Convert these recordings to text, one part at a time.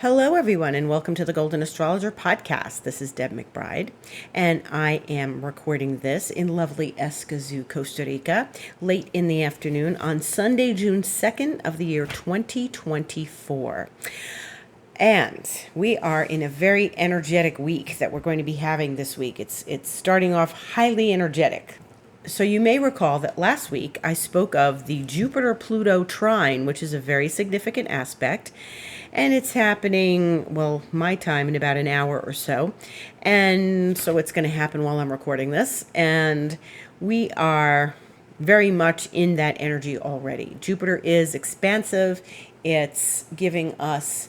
Hello, everyone, and welcome to the Golden Astrologer Podcast. This is Deb McBride, and I am recording this in lovely Escazú, Costa Rica, late in the afternoon on Sunday, June 2nd of the year 2024. And we are in a very energetic week that we're going to be having this week. It's starting off highly energetic. So you may recall that last week I spoke of the Jupiter-Pluto trine, which is a very significant aspect. And it's happening, my time in about an hour or so. And so it's going to happen while I'm recording this. And we are very much in that energy already. Jupiter is expansive. It's giving us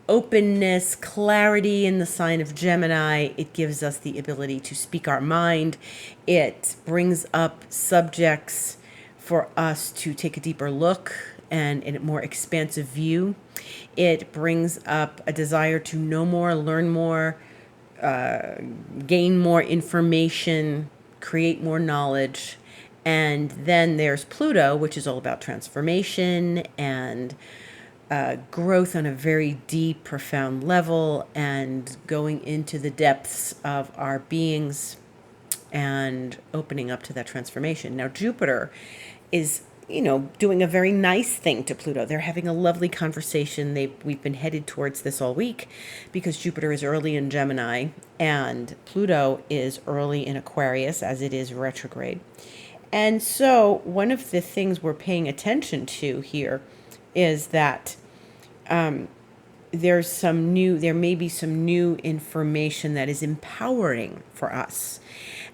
openness, clarity in the sign of Gemini. It gives us the ability to speak our mind. It brings up subjects for us to take a deeper look and in a more expansive view. It brings up a desire to know more, learn more, gain more information, create more knowledge. And then there's Pluto, which is all about transformation and growth on a very deep, profound level and going into the depths of our beings and opening up to that transformation. Now, Jupiter is doing a very nice thing to Pluto. They're having a lovely conversation. We've been headed towards this all week because Jupiter is early in Gemini and Pluto is early in Aquarius as it is retrograde. And so one of the things we're paying attention to here is that there may be some new information that is empowering for us.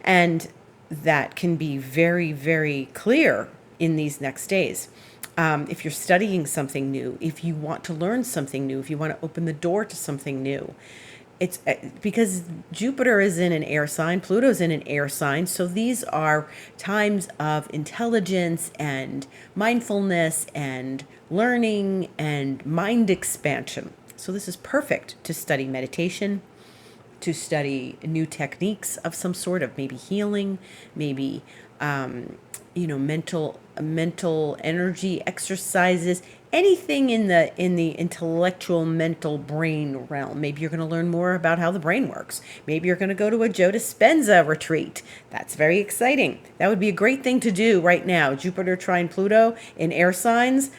And that can be very, very clear in these next days. If you're studying something new, if you want to learn something new, if you want to open the door to something new, it's because Jupiter is in an air sign, Pluto's in an air sign. So these are times of intelligence and mindfulness and learning and mind expansion. So this is perfect to study meditation, to study new techniques of some sort of maybe healing, maybe mental energy exercises, anything in the intellectual mental brain realm. Maybe you're going to learn more about how the brain works. Maybe you're going to go to a Joe Dispenza retreat. That's very exciting. That would be a great thing to do right now. Jupiter trine Pluto in air signs.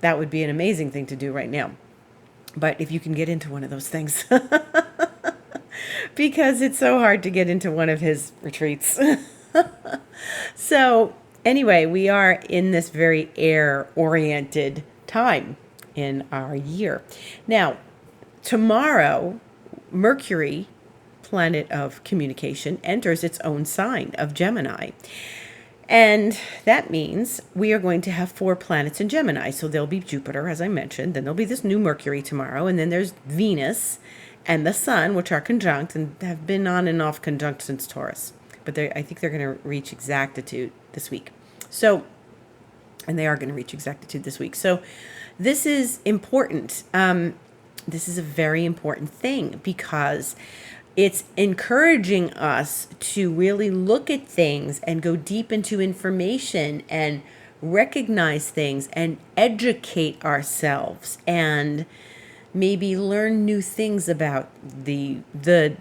That would be an amazing thing to do right now. But if you can get into one of those things, because it's so hard to get into one of his retreats. So anyway, we are in this very air-oriented time in our year. Now, tomorrow, Mercury, planet of communication, enters its own sign of Gemini. And that means we are going to have 4 planets in Gemini. So there'll be Jupiter, as I mentioned. Then there'll be this new Mercury tomorrow. And then there's Venus and the Sun, which are conjunct and have been on and off conjunct since Taurus. But I think they're going to reach exactitude this week. So, and they are going to reach exactitude this week. So this is important. This is a very important thing because it's encouraging us to really look at things and go deep into information and recognize things and educate ourselves and maybe learn new things about the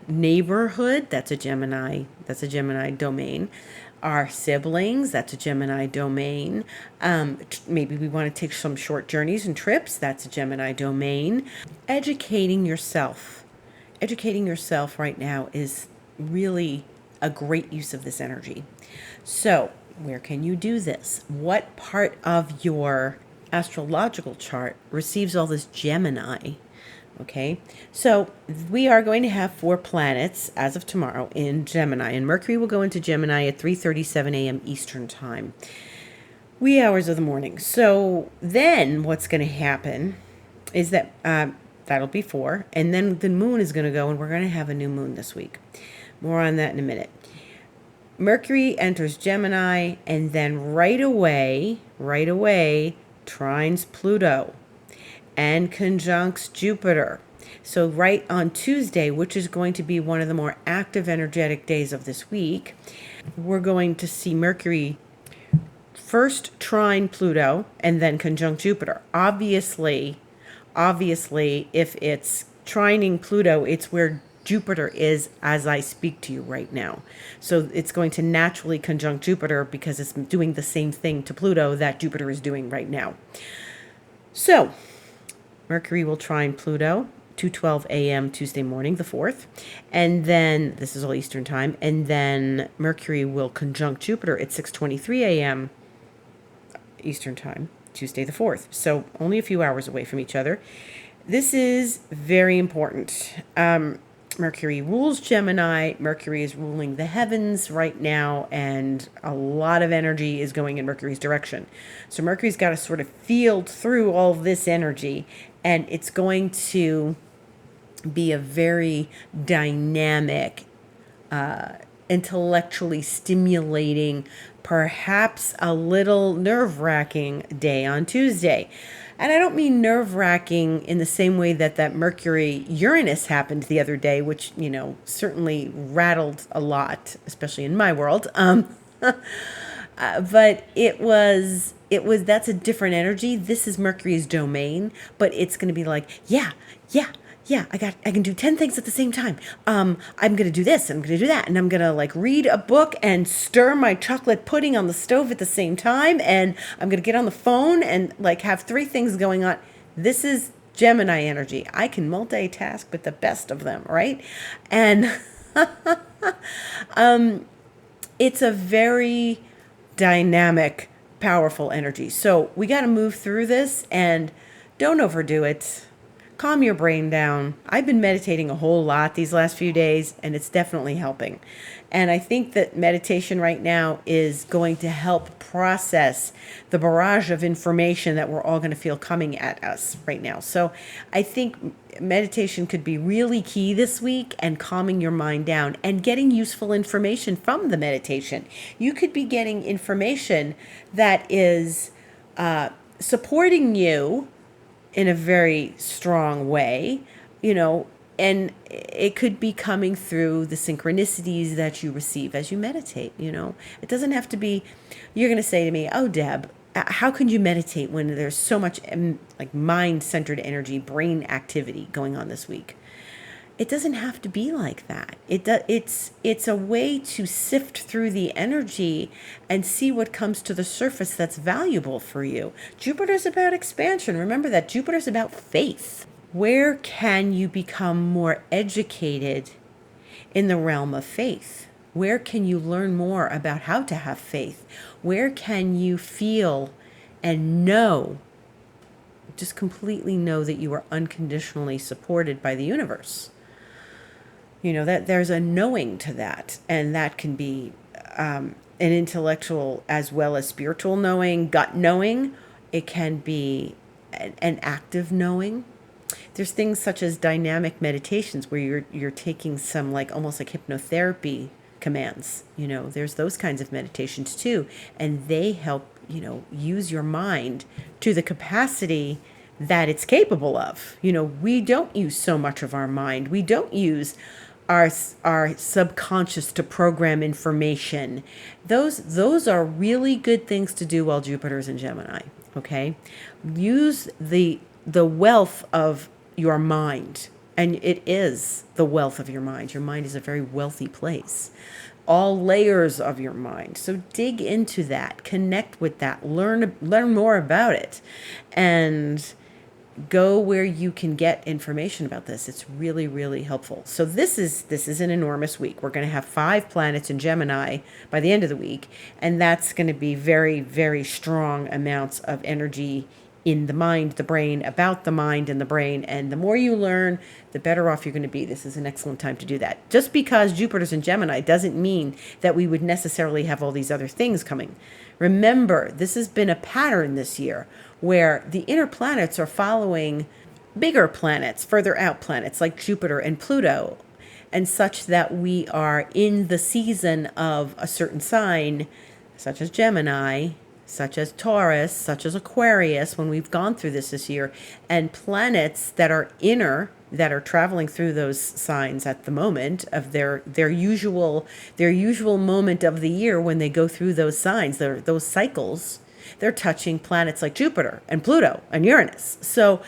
neighborhood. That's a Gemini domain. Our siblings, that's a Gemini domain. Maybe we want to take some short journeys and trips. That's a Gemini domain. Educating yourself right now is really a great use of this energy. So where can you do this? What part of your astrological chart receives all this Gemini? Okay, so we are going to have 4 planets as of tomorrow in Gemini, and Mercury will go into Gemini at 3:37 a.m. Eastern Time, wee hours of the morning. So then what's going to happen is that that'll be 4, and then the moon is going to go, and we're going to have a new moon this week. More on that in a minute. Mercury enters Gemini, and then right away, trines Pluto and conjuncts Jupiter. So right on Tuesday, which is going to be one of the more active energetic days of this week, we're going to see Mercury first trine Pluto and then conjunct Jupiter. Obviously, obviously, if it's trining Pluto, it's where Jupiter is as I speak to you right now. So it's going to naturally conjunct Jupiter because it's doing the same thing to Pluto that Jupiter is doing right now. So Mercury will trine Pluto 2:12 a.m. Tuesday morning, the 4th. And then, this is all Eastern time, and then Mercury will conjunct Jupiter at 6:23 a.m. Eastern time, Tuesday the 4th. So only a few hours away from each other. This is very important. Mercury rules Gemini. Mercury is ruling the heavens right now, and a lot of energy is going in Mercury's direction. So Mercury's got to sort of field through all this energy, and it's going to be a very dynamic, intellectually stimulating, perhaps a little nerve-wracking day on Tuesday. And I don't mean nerve-wracking in the same way that Mercury-Uranus happened the other day, which, certainly rattled a lot, especially in my world. But that's a different energy. This is Mercury's domain, but it's going to be like, yeah, I can do 10 things at the same time. I'm going to do this, and I'm going to do that, and I'm going to read a book and stir my chocolate pudding on the stove at the same time, and I'm going to get on the phone and have 3 things going on. This is Gemini energy. I can multitask with the best of them, right? And it's a very dynamic, powerful energy. So we got to move through this and don't overdo it. Calm your brain down. I've been meditating a whole lot these last few days, and it's definitely helping. And I think that meditation right now is going to help process the barrage of information that we're all going to feel coming at us right now. So I think meditation could be really key this week, and calming your mind down and getting useful information from the meditation. You could be getting information that is supporting you in a very strong way, and it could be coming through the synchronicities that you receive as you meditate. It doesn't have to be, you're going to say to me, oh, Deb, how can you meditate when there's so much mind-centered energy, brain activity going on this week? It doesn't have to be like that. It's a way to sift through the energy and see what comes to the surface that's valuable for you. Jupiter's about expansion. Remember that Jupiter's about faith. Where can you become more educated in the realm of faith? Where can you learn more about how to have faith? Where can you feel and know, just completely know that you are unconditionally supported by the universe? That there's a knowing to that, and that can be an intellectual as well as spiritual knowing, gut knowing. It can be an active knowing. There's things such as dynamic meditations where you're taking some almost like hypnotherapy commands. There's those kinds of meditations too, and they help use your mind to the capacity that it's capable of. We don't use so much of our mind. We don't use our subconscious to program information. Those are really good things to do while Jupiter's in Gemini. Okay, use the wealth of your mind, and it is the wealth of your mind. Your mind is a very wealthy place. All layers of your mind. So dig into that, connect with that, learn more about it, and go where you can get information about this. It's really, really helpful. So this is an enormous week. We're going to have 5 planets in Gemini by the end of the week, and that's going to be very, very strong amounts of energy in the mind, the brain, about the mind and the brain. And the more you learn, the better off you're going to be. This is an excellent time to do that. Just because Jupiter's in Gemini doesn't mean that we would necessarily have all these other things coming. Remember, this has been a pattern this year where the inner planets are following bigger planets, further out planets like Jupiter and Pluto, and such that we are in the season of a certain sign, such as Gemini, such as Taurus, such as Aquarius, when we've gone through this year, and planets that are inner, that are traveling through those signs at the moment of their usual moment of the year when they go through those signs, those cycles. They're touching planets like Jupiter and Pluto and Uranus. So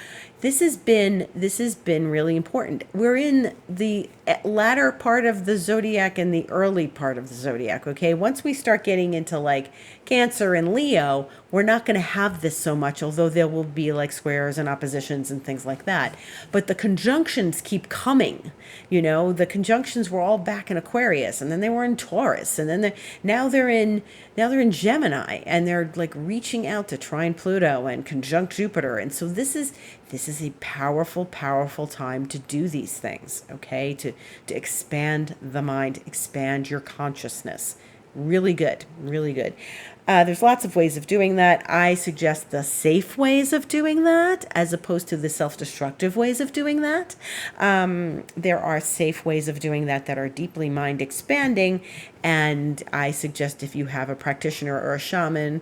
this has been really important. We're in the latter part of the zodiac and the early part of the zodiac. Okay, once we start getting into like Cancer and Leo, we're not going to have this so much, although there will be like squares and oppositions and things like that. But the conjunctions keep coming. The conjunctions were all back in Aquarius, and then they were in Taurus, and then now they're in Gemini, and they're like reaching out to trine Pluto and conjunct Jupiter. And so this is a powerful, powerful time to do these things, okay? To expand the mind, expand your consciousness. Really good, really good. There's lots of ways of doing that. I suggest the safe ways of doing that as opposed to the self-destructive ways of doing that. There are safe ways of doing that are deeply mind expanding. And I suggest if you have a practitioner or a shaman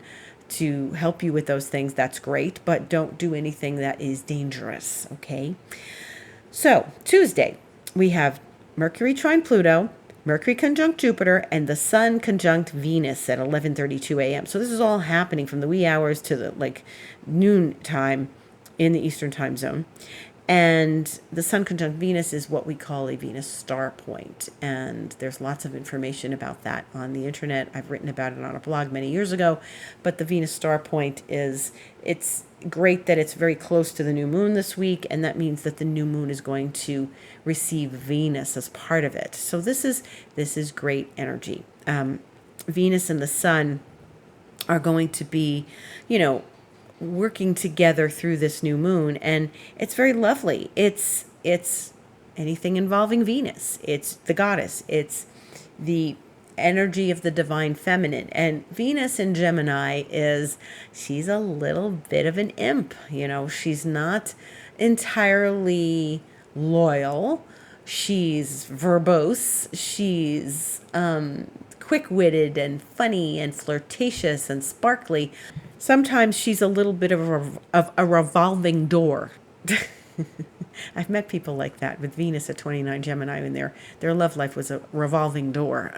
to help you with those things, that's great. But don't do anything that is dangerous, okay? So Tuesday, we have Mercury trine Pluto, Mercury conjunct Jupiter, and the Sun conjunct Venus at 11:32 a.m. So this is all happening from the wee hours to the like noon time in the Eastern time zone. And the Sun conjunct Venus is what we call a Venus star point. And there's lots of information about that on the internet. I've written about it on a blog many years ago. But the Venus star point it's great that it's very close to the new moon this week. And that means that the new moon is going to receive Venus as part of it. So this is great energy. Venus and the Sun are going to be, working together through this new moon, and it's very lovely. It's anything involving Venus. It's the goddess. It's the energy of the divine feminine. And Venus in Gemini she's a little bit of an imp. She's not entirely loyal. She's verbose. She's quick-witted and funny and flirtatious and sparkly. Sometimes she's a little bit of a revolving door. I've met people like that with Venus at 29 Gemini, and their love life was a revolving door.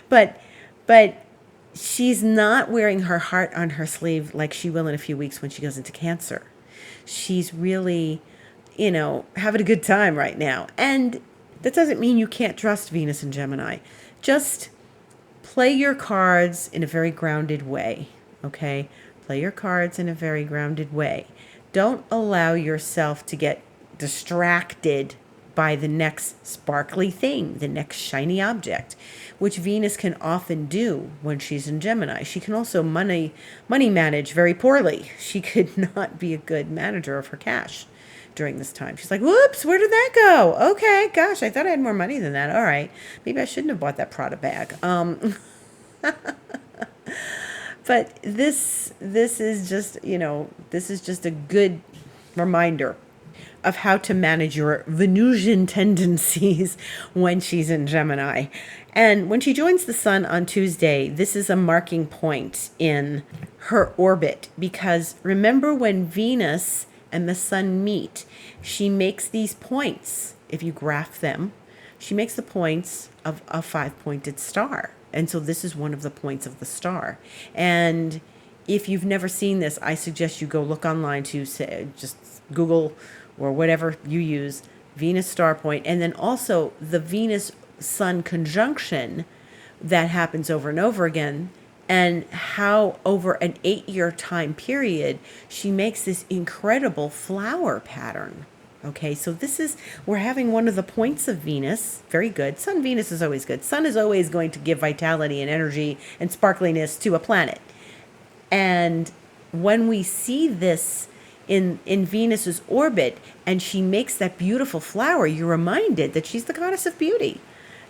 But she's not wearing her heart on her sleeve like she will in a few weeks when she goes into Cancer. She's really, having a good time right now. And that doesn't mean you can't trust Venus and Gemini. Just play your cards in a very grounded way, okay? Play your cards in a very grounded way. Don't allow yourself to get distracted by the next sparkly thing, the next shiny object, which Venus can often do when she's in Gemini. She can also money manage very poorly. She could not be a good manager of her cash during this time. She's like, whoops, where did that go? Okay, gosh, I thought I had more money than that. All right, maybe I shouldn't have bought that Prada bag. But this is just a good reminder of how to manage your Venusian tendencies when she's in Gemini. And when she joins the Sun on Tuesday, this is a marking point in her orbit, because remember when Venus and the Sun meet, she makes these points. If you graph them, she makes the points of a 5-pointed star. And so this is one of the points of the star. And if you've never seen this, I suggest you go look online to just Google or whatever you use, Venus star point, and then also the Venus Sun conjunction that happens over and over again, and how over an 8-year time period, she makes this incredible flower pattern. Okay, so we're having one of the points of Venus. Very good. Sun Venus is always good. Sun is always going to give vitality and energy and sparkliness to a planet. And when we see this in Venus's orbit, and she makes that beautiful flower, you're reminded that she's the goddess of beauty,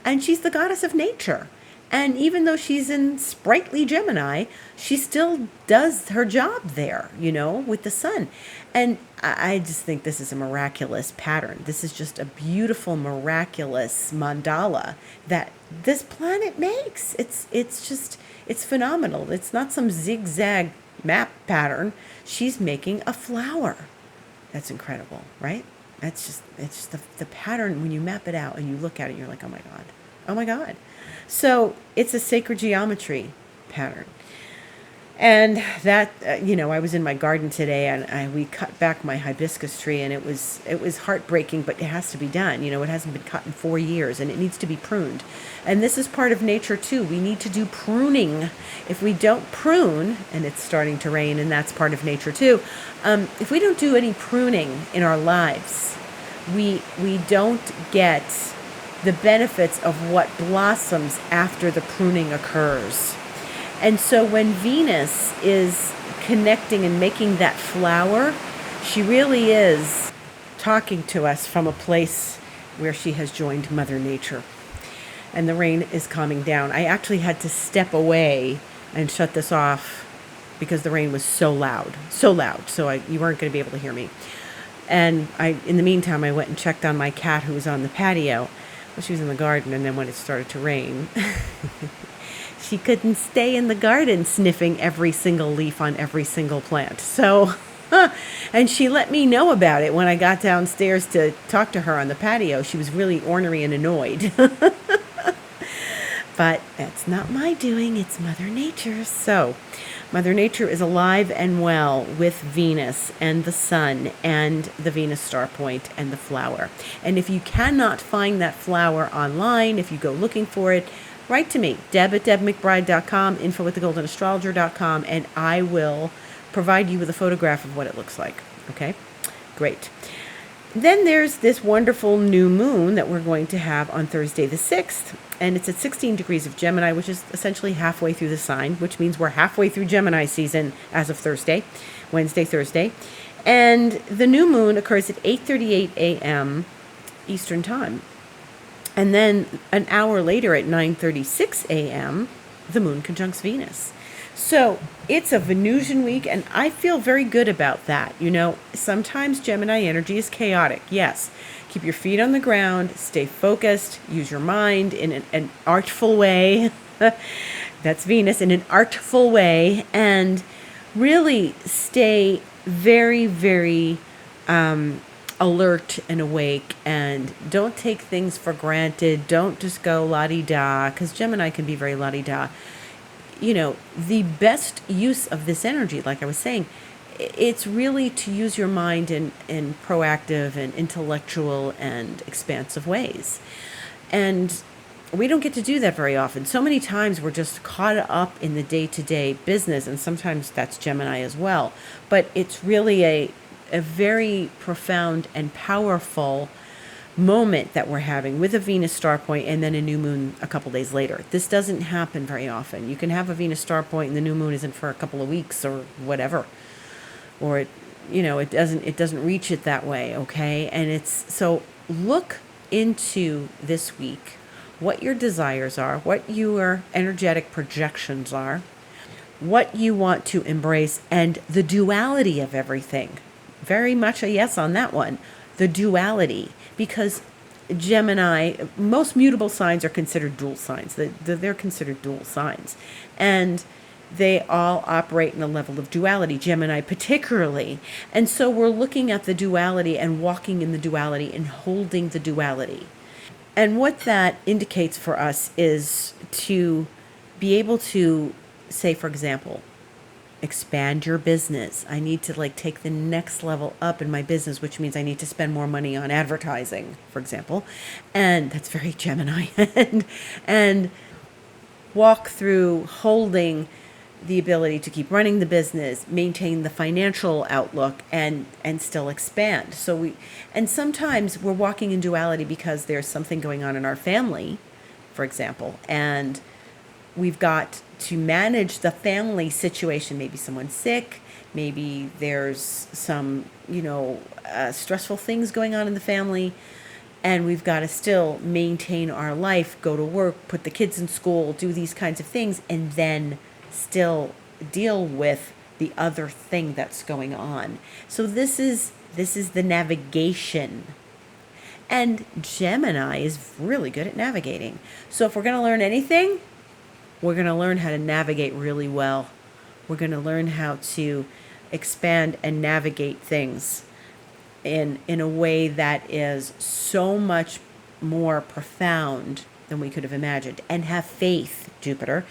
and she's the goddess of nature. And even though she's in sprightly Gemini, she still does her job there, with the Sun. And I just think this is a miraculous pattern. This is just a beautiful, miraculous mandala that this planet makes. It's phenomenal. It's not some zigzag map pattern. She's making a flower. That's incredible, right? It's just the pattern. When you map it out and you look at it, you're like, oh my God. Oh my God. So it's a sacred geometry pattern. And that, I was in my garden today, and we cut back my hibiscus tree, and it was heartbreaking, but it has to be done. It hasn't been cut in 4 years, and it needs to be pruned. And this is part of nature too. We need to do pruning. If we don't prune, and it's starting to rain, and that's part of nature too. If we don't do any pruning in our lives, we don't get the benefits of what blossoms after the pruning occurs. And so when Venus is connecting and making that flower, she really is talking to us from a place where she has joined Mother Nature. And the rain is calming down. I actually had to step away and shut this off because the rain was so loud. So you weren't going to be able to hear me. And in the meantime, I went and checked on my cat who was on the patio. Well, she was in the garden, and then when it started to rain, she couldn't stay in the garden sniffing every single leaf on every single plant. So, and she let me know about it when I got downstairs to talk to her on the patio. She was really ornery and annoyed. But that's not my doing, it's Mother Nature's. So, Mother Nature is alive and well with Venus and the Sun and the Venus star point and the flower. And if you cannot find that flower online, if you go looking for it, write to me, deb@debmcbride.com, info@thegoldenastrologer.com, and I will provide you with a photograph of what it looks like. Okay? Great. Then there's this wonderful new moon that we're going to have on Thursday the 6th, and it's at 16 degrees of Gemini, which is essentially halfway through the sign, which means we're halfway through Gemini season as of Wednesday, Thursday. And the new moon occurs at 8:38 a.m. Eastern Time. And then an hour later at 9:36 a.m., the moon conjuncts Venus. So it's a Venusian week, and I feel very good about that. Sometimes Gemini energy is chaotic. Yes, keep your feet on the ground, stay focused, use your mind in an artful way. That's Venus, in an artful way, and really stay very, very alert and awake, and don't take things for granted. Don't just go la-di-da, because Gemini can be very la-di-da. The best use of this energy, like I was saying, it's really to use your mind in proactive and intellectual and expansive ways. And we don't get to do that very often. So many times we're just caught up in the day-to-day business, and sometimes that's Gemini as well. But it's really a very profound and powerful moment that we're having with a Venus star point and then a new moon a couple days later. This doesn't happen very often. You can have a Venus star point and the new moon isn't for a couple of weeks or whatever, or it doesn't reach it that way. Okay. And so look into this week what your desires are, what your energetic projections are, what you want to embrace, and the duality of everything. Very much a yes on that one. The duality. Because Gemini, most mutable signs are considered dual signs. They're considered dual signs. And they all operate in a level of duality, Gemini particularly. And so we're looking at the duality and walking in the duality and holding the duality. And what that indicates for us is to be able to say, for example, expand your business. I need to take the next level up in my business, which means I need to spend more money on advertising, for example. And that's very Gemini. and walk through holding the ability to keep running the business, maintain the financial outlook, and still expand. And sometimes we're walking in duality because there's something going on in our family, for example, and we've got to manage the family situation. Maybe someone's sick, maybe there's some, stressful things going on in the family, and we've got to still maintain our life, go to work, put the kids in school, do these kinds of things, and then still deal with the other thing that's going on. So this is the navigation. And Gemini is really good at navigating. So if we're going to learn anything, we're going to learn how to navigate really well. We're going to learn how to expand and navigate things in a way that is so much more profound than we could have imagined. And have faith, Jupiter,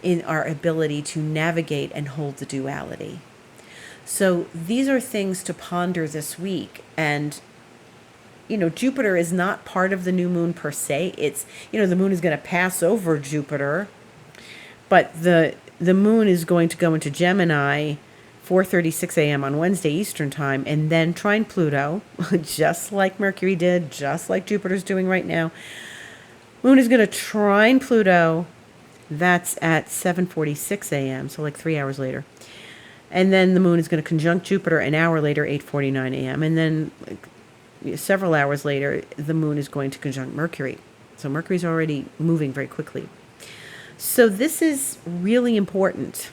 in our ability to navigate and hold the duality. So these are things to ponder this week. And, Jupiter is not part of the new moon per se. It's, the moon is going to pass over Jupiter, but the moon is going to go into Gemini 4:36 a.m. on Wednesday Eastern Time, and then trine Pluto, just like Mercury did, just like Jupiter's doing right now. Moon is going to trine Pluto. That's at 7:46 a.m., so like 3 hours later. And then the moon is going to conjunct Jupiter an hour later, 8:49 a.m. And then several hours later, the moon is going to conjunct Mercury. So Mercury's already moving very quickly. So this is really important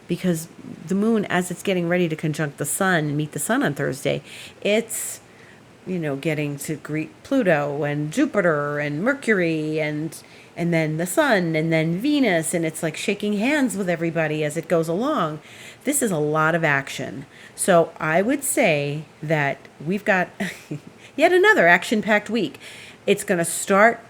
because the moon, as it's getting ready to conjunct the sun and meet the sun on Thursday, it's, getting to greet Pluto and Jupiter and Mercury and then the sun and then Venus, and it's like shaking hands with everybody as it goes along. This is a lot of action. So I would say that we've got yet another action-packed week. It's going to start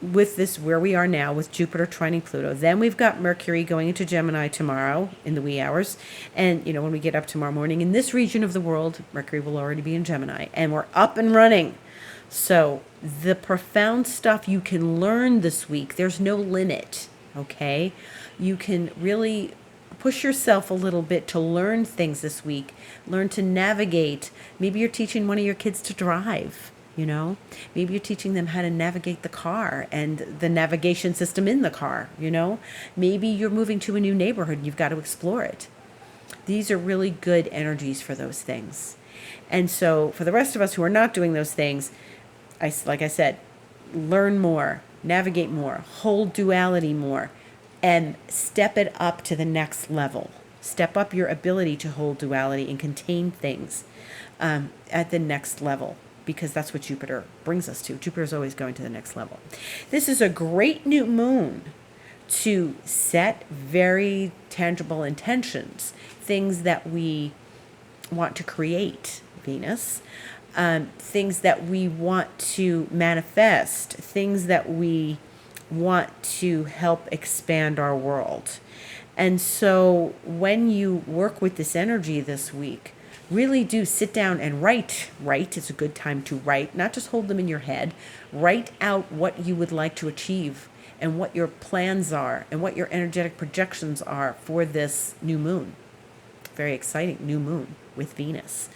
with this where we are now with Jupiter trining Pluto. Then we've got Mercury going into Gemini tomorrow in the wee hours. And, when we get up tomorrow morning in this region of the world, Mercury will already be in Gemini. And we're up and running. So the profound stuff you can learn this week, there's no limit, okay? You can really push yourself a little bit to learn things this week, learn to navigate. Maybe you're teaching one of your kids to drive, Maybe you're teaching them how to navigate the car and the navigation system in the car, Maybe you're moving to a new neighborhood and you've got to explore it. These are really good energies for those things. And so for the rest of us who are not doing those things, like I said, learn more, navigate more, hold duality more, and step it up to the next level. Step up your ability to hold duality and contain things at the next level, because that's what Jupiter brings us to. Jupiter is always going to the next level. This is a great new moon to set very tangible intentions, things that we want to create, Venus, things that we want to manifest, things that we want to help expand our world. And so when you work with this energy this week, really do sit down and write. It's a good time to write, not just hold them in your head. Write out what you would like to achieve and what your plans are and what your energetic projections are for this new moon. Very exciting new moon with Venus.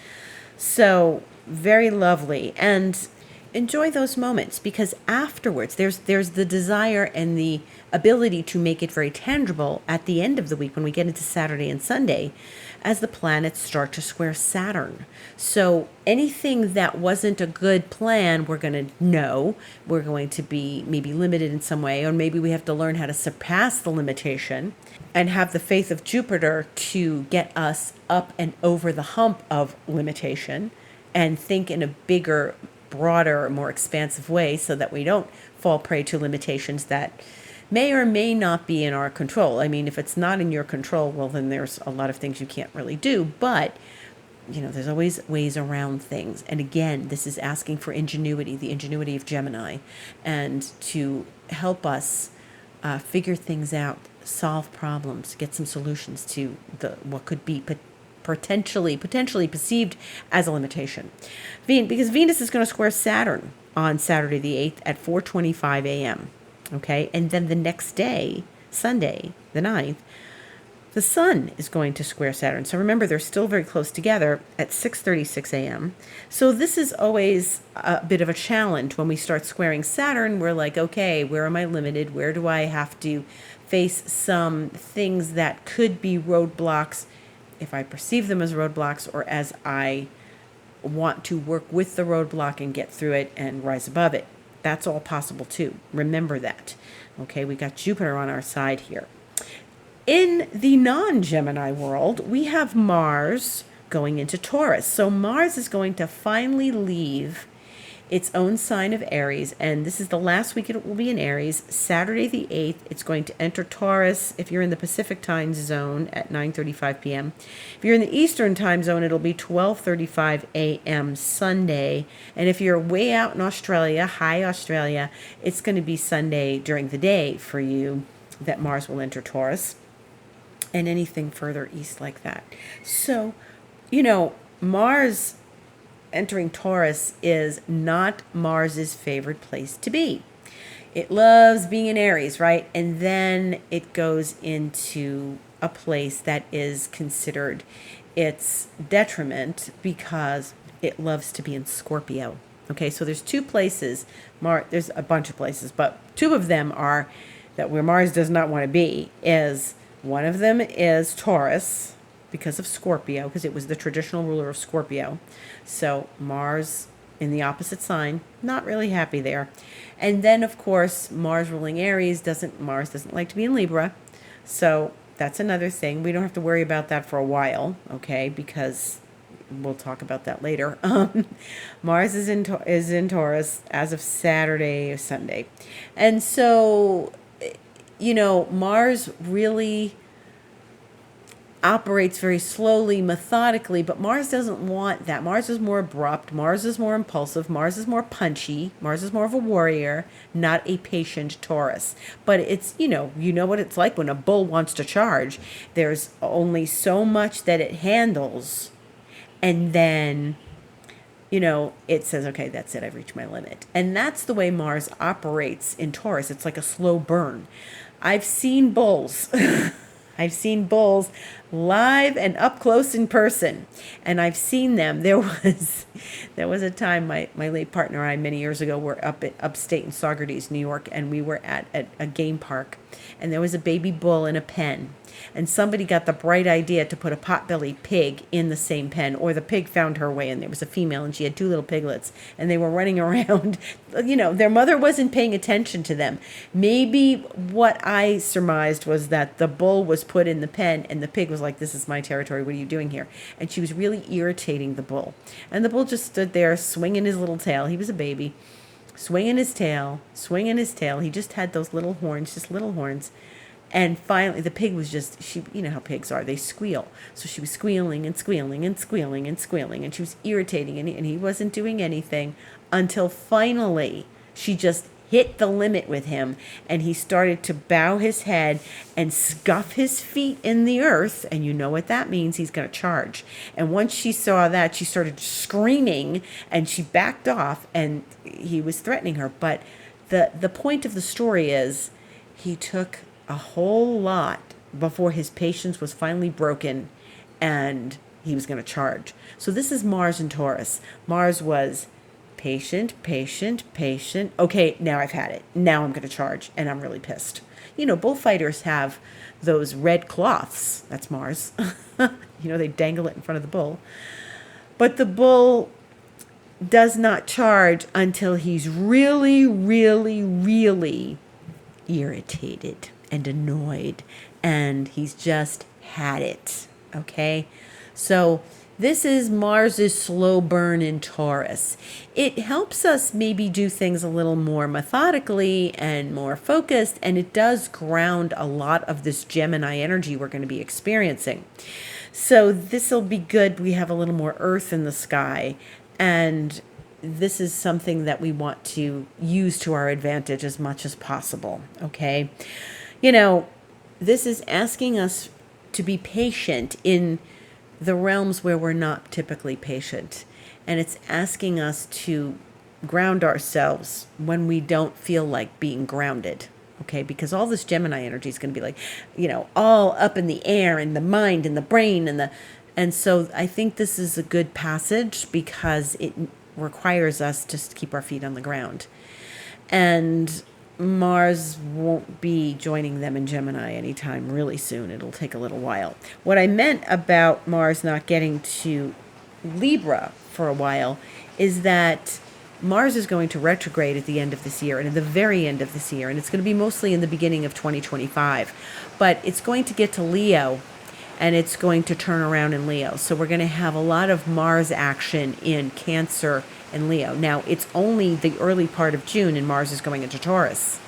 So very lovely. And enjoy those moments, because afterwards there's the desire and the ability to make it very tangible at the end of the week when we get into Saturday and Sunday as the planets start to square Saturn. So anything that wasn't a good plan, we're going to know. We're going to be maybe limited in some way, or maybe we have to learn how to surpass the limitation and have the faith of Jupiter to get us up and over the hump of limitation and think in a bigger, broader, more expansive way so that we don't fall prey to limitations that may or may not be in our control. I mean, if it's not in your control, well, then there's a lot of things you can't really do. But, there's always ways around things. And again, this is asking for ingenuity, the ingenuity of Gemini, and to help us figure things out, solve problems, get some solutions to what could be potentially perceived as a limitation. Because Venus is going to square Saturn on Saturday the 8th at 4:25 a.m. Okay, and then the next day, Sunday the 9th, the sun is going to square Saturn. So remember, they're still very close together at 6:36 a.m. So this is always a bit of a challenge. When we start squaring Saturn, we're like, okay, where am I limited? Where do I have to face some things that could be roadblocks, if I perceive them as roadblocks, or as I want to work with the roadblock and get through it and rise above it. That's all possible too. Remember that. Okay, we got Jupiter on our side here. In the non-Gemini world, we have Mars going into Taurus. So Mars is going to finally leave its own sign of Aries, and this is the last week it will be in Aries. Saturday the 8th, it's going to enter Taurus if you're in the Pacific time zone at 9:35 p.m. If you're in the Eastern time zone, it'll be 12:35 a.m. Sunday. And if you're way out in Australia, hi Australia, it's going to be Sunday during the day for you. that Mars will enter Taurus, and anything further east like that. So, Mars entering Taurus is not Mars's favorite place to be. It loves being in Aries, right? And then it goes into a place that is considered its detriment because it loves to be in Scorpio. Okay, so there's two places, there's a bunch of places, but two of them are that where Mars does not want to be. Is one of them is Taurus because of Scorpio, because it was the traditional ruler of Scorpio. So Mars in the opposite sign, not really happy there. And then of course Mars ruling Aries Mars doesn't like to be in Libra. So that's another thing. We don't have to worry about that for a while, okay? Because we'll talk about that later. Mars is in Taurus as of Saturday or Sunday. And so Mars really operates very slowly, methodically, but Mars doesn't want that. Mars is more abrupt. Mars is more impulsive. Mars is more punchy. Mars is more of a warrior, not a patient Taurus. But it's, you know what it's like when a bull wants to charge. There's only so much that it handles. And then, it says, okay, that's it. I've reached my limit. And that's the way Mars operates in Taurus. It's like a slow burn. I've seen bulls. I've seen bulls live and up close in person, and I've seen them. There was a time my late partner and I many years ago were up at upstate in Saugerties, New York, and we were at a game park, and there was a baby bull in a pen, and somebody got the bright idea to put a potbelly pig in the same pen, or the pig found her way, and there was a female, and she had two little piglets, and they were running around. Their mother wasn't paying attention to them. Maybe what I surmised was that the bull was put in the pen, and the pig was like, this is my territory, what are you doing here? And she was really irritating the bull. And the bull just stood there swinging his little tail. He was a baby. Swinging his tail. He just had those little horns, And finally, the pig was you know how pigs are, they squeal. So she was squealing and squealing and squealing and squealing, and she was irritating, and he wasn't doing anything until finally she just hit the limit with him, and he started to bow his head and scuff his feet in the earth, and you know what that means, he's going to charge. And once she saw that, she started screaming, and she backed off, and he was threatening her. But the point of the story is he took a whole lot before his patience was finally broken, and he was going to charge. So this is Mars and Taurus. Mars was patient. Okay, now I've had it. Now I'm going to charge, and I'm really pissed. Bullfighters have those red cloths. That's Mars. They dangle it in front of the bull. But the bull does not charge until he's really, really, really irritated and annoyed, and he's just had it. Okay? So this is Mars's slow burn in Taurus. It helps us maybe do things a little more methodically and more focused, and it does ground a lot of this Gemini energy we're going to be experiencing. So this will be good. We have a little more earth in the sky, and this is something that we want to use to our advantage as much as possible, okay? This is asking us to be patient in the realms where we're not typically patient. And it's asking us to ground ourselves when we don't feel like being grounded, okay? Because all this Gemini energy is going to be like, all up in the air, and the mind and the brain and so I think this is a good passage because it requires us to keep our feet on the ground. And Mars won't be joining them in Gemini anytime really soon. It'll take a little while. What I meant about Mars not getting to Libra for a while is that Mars is going to retrograde at the end of this year, and at the very end of this year, and it's going to be mostly in the beginning of 2025. But it's going to get to Leo, and it's going to turn around in Leo. So we're going to have a lot of Mars action in Cancer and Leo. Now, it's only the early part of June, and Mars is going into Taurus.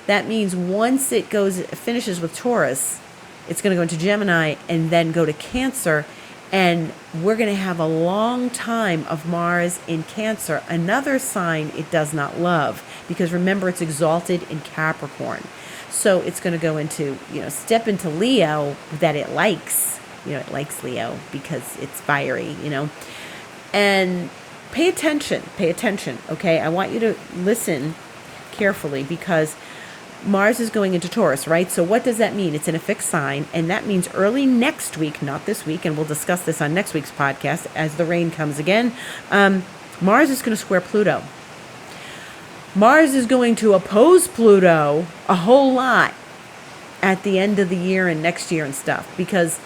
That means once it finishes with Taurus, it's going to go into Gemini and then go to Cancer, and we're going to have a long time of Mars in Cancer, another sign it does not love, because remember, it's exalted in Capricorn. So it's going to go into, step into Leo that it likes. It likes Leo because it's fiery, And pay attention, okay? I want you to listen carefully because Mars is going into Taurus, right? So what does that mean? It's in a fixed sign, and that means early next week, not this week, and we'll discuss this on next week's podcast as the rain comes again. Mars is going to square Pluto. Mars is going to oppose Pluto a whole lot at the end of the year and next year and stuff, because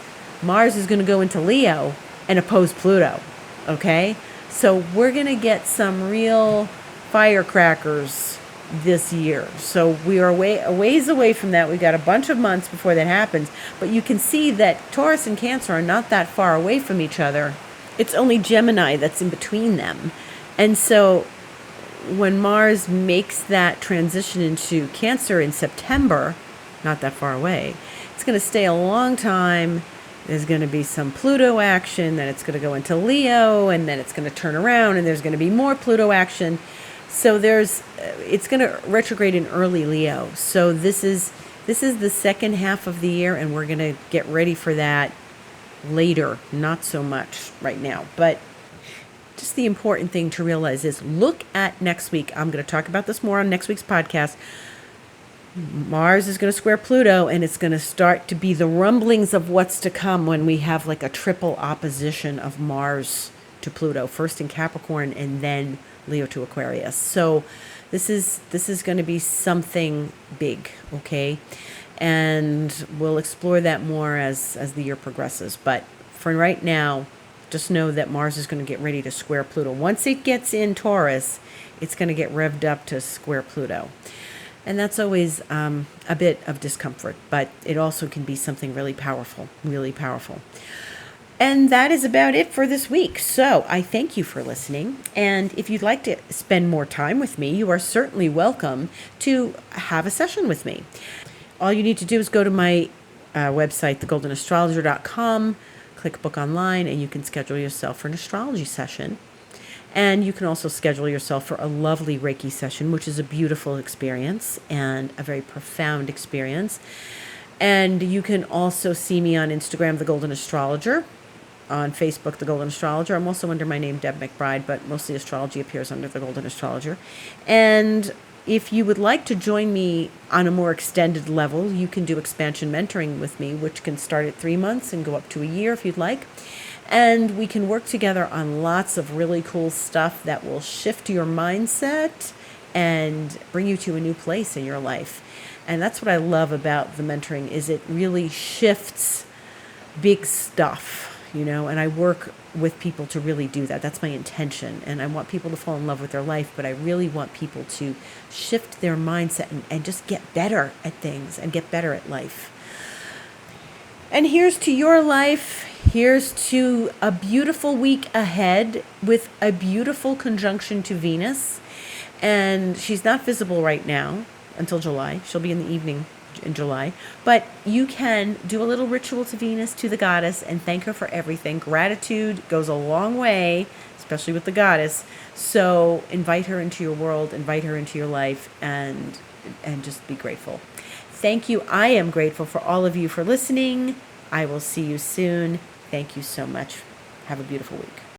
Mars is going to go into Leo and oppose Pluto, okay? So we're going to get some real firecrackers this year. So we are a ways away from that. We've got a bunch of months before that happens, but you can see that Taurus and Cancer are not that far away from each other. It's only Gemini that's in between them. And so when Mars makes that transition into Cancer in September, not that far away, it's going to stay a long time. There's going to be some Pluto action, then it's going to go into Leo, and then it's going to turn around, and there's going to be more Pluto action. So it's going to retrograde in early Leo. So this is the second half of the year, and we're going to get ready for that later. Not so much right now, but just the important thing to realize is look at next week. I'm going to talk about this more on next week's podcast. Mars is going to square Pluto, and it's going to start to be the rumblings of what's to come when we have like a triple opposition of Mars to Pluto, first in Capricorn and then Leo to Aquarius. So this is going to be something big, okay? And we'll explore that more as the year progresses. But for right now, just know that Mars is going to get ready to square Pluto. Once it gets in Taurus, it's going to get revved up to square Pluto. And that's always a bit of discomfort, but it also can be something really powerful, really powerful. And that is about it for this week. So I thank you for listening. And if you'd like to spend more time with me, you are certainly welcome to have a session with me. All you need to do is go to my website, thegoldenastrologer.com, click book online, and you can schedule yourself for an astrology session. And you can also schedule yourself for a lovely Reiki session, which is a beautiful experience and a very profound experience. And you can also see me on Instagram, The Golden Astrologer, on Facebook, The Golden Astrologer. I'm also under my name, Deb McBride, but mostly astrology appears under The Golden Astrologer. And if you would like to join me on a more extended level, you can do expansion mentoring with me, which can start at 3 months and go up to a year if you'd like. And we can work together on lots of really cool stuff that will shift your mindset and bring you to a new place in your life. And that's what I love about the mentoring is it really shifts big stuff, and I work with people to really do that. That's my intention. And I want people to fall in love with their life, but I really want people to shift their mindset and just get better at things and get better at life. And here's to your life. Here's to a beautiful week ahead with a beautiful conjunction to Venus. And she's not visible right now until July. She'll be in the evening in July. But you can do a little ritual to Venus, to the goddess, and thank her for everything. Gratitude goes a long way, especially with the goddess. So invite her into your world, invite her into your life, and just be grateful. Thank you. I am grateful for all of you for listening. I will see you soon. Thank you so much. Have a beautiful week.